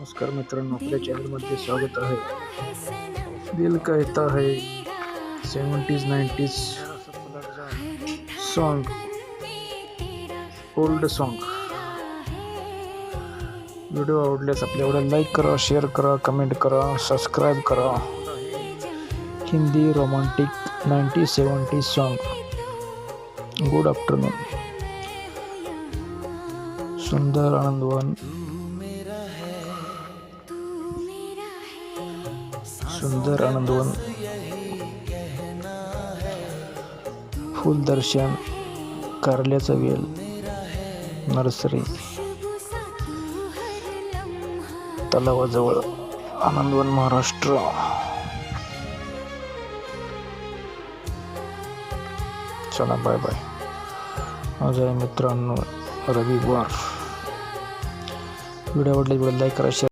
नमस्कार मित्रांनो, आपल्या चॅनलमध्ये स्वागत आहे. दिल कहता है 70s 90s song, old song. Video आवडल्यास आपल्याला लाईक करा, शेअर करा, कमेंट करा, सबस्क्राईब करा. Hindi romantic 90s 70s song. Good afternoon. सुंदर आनंदवन, सुंदर आनंदवन, फुलदर्शन, कारल्याचा वेल, नर्सरी, तलावाजवळ, आनंदवन, महाराष्ट्र. चला बाय बाय. आज आहे मित्रांनो रविवार. व्हिडिओ आवडला लाईक करा, शेअर